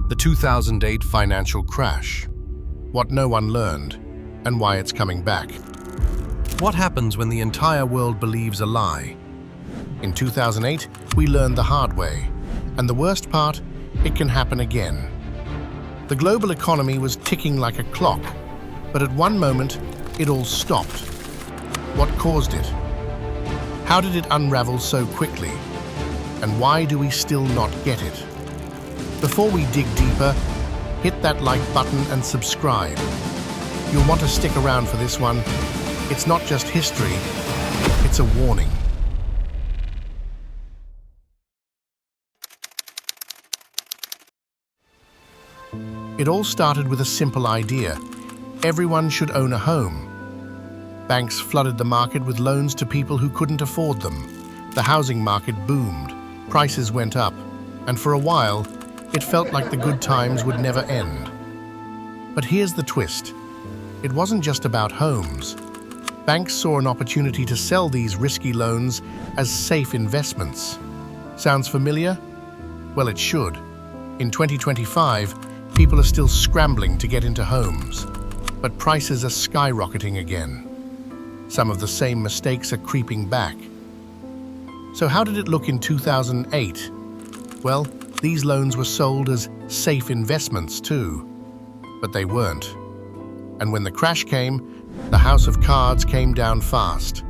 The 2008 financial crash. What no one learned, and why it's coming back. What happens when the entire world believes a lie? In 2008, we learned the hard way. And the worst part, it can happen again. The global economy was ticking like a clock, but at one moment, it all stopped. What caused it? How did it unravel so quickly? And why do we still not get it? Before we dig deeper, hit that like button and subscribe. You'll want to stick around for this one. It's not just history, it's a warning. It all started with a simple idea. Everyone should own a home. Banks flooded the market with loans to people who couldn't afford them. The housing market boomed, prices went up, and for a while, it felt like the good times would never end. But here's the twist. It wasn't just about homes. Banks saw an opportunity to sell these risky loans as safe investments. Sounds familiar? Well, it should. In 2025, people are still scrambling to get into homes, but prices are skyrocketing again. Some of the same mistakes are creeping back. So how did it look in 2008? Well, these loans were sold as safe investments too, but they weren't. And when the crash came, the house of cards came down fast.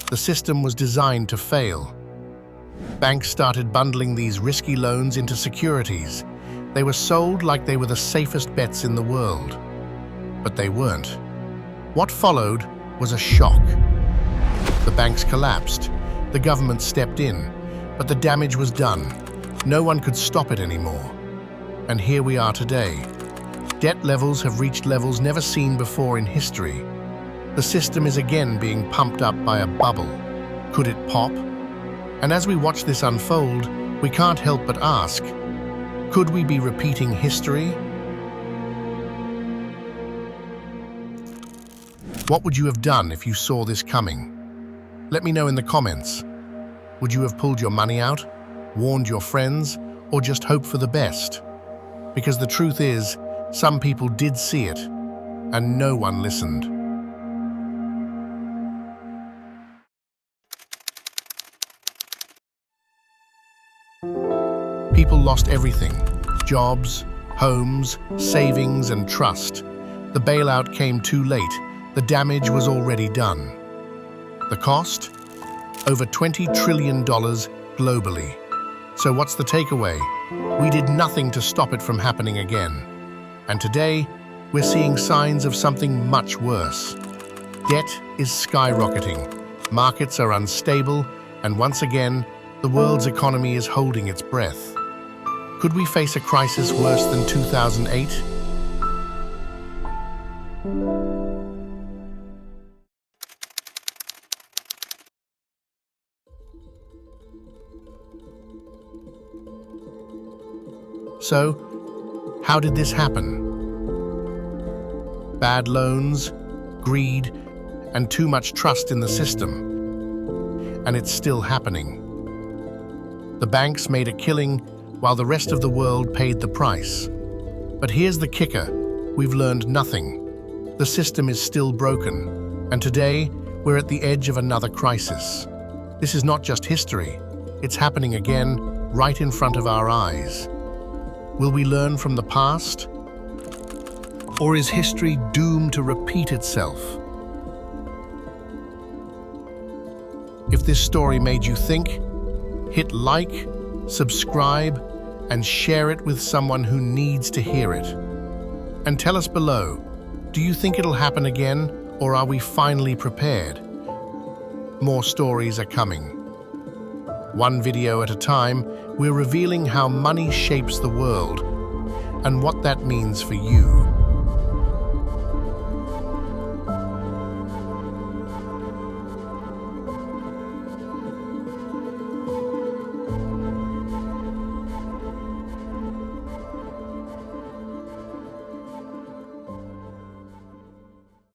The system was designed to fail. Banks started bundling these risky loans into securities. They were sold like they were the safest bets in the world. But they weren't. What followed was a shock. The banks collapsed. The government stepped in, but the damage was done. No one could stop it anymore. And here we are today. Debt levels have reached levels never seen before in history. The system is again being pumped up by a bubble. Could it pop? And as we watch this unfold, we can't help but ask, could we be repeating history? What would you have done if you saw this coming? Let me know in the comments. Would you have pulled your money out, warned your friends, or just hoped for the best? Because the truth is, some people did see it, and no one listened. People lost everything: jobs, homes, savings, and trust. The bailout came too late. The damage was already done. The cost? Over $20 trillion globally. So what's the takeaway? We did nothing to stop it from happening again. And today, we're seeing signs of something much worse. Debt is skyrocketing, markets are unstable, and once again, the world's economy is holding its breath. Could we face a crisis worse than 2008? So, how did this happen? Bad loans, greed, and too much trust in the system. And it's still happening. The banks made a killing while the rest of the world paid the price. But here's the kicker: we've learned nothing. The system is still broken, and today we're at the edge of another crisis. This is not just history, it's happening again, right in front of our eyes. Will we learn from the past? Or is history doomed to repeat itself? If this story made you think, hit like, subscribe, and share it with someone who needs to hear it. And tell us below, do you think it'll happen again, or are we finally prepared? More stories are coming. One video at a time, we're revealing how money shapes the world and what that means for you.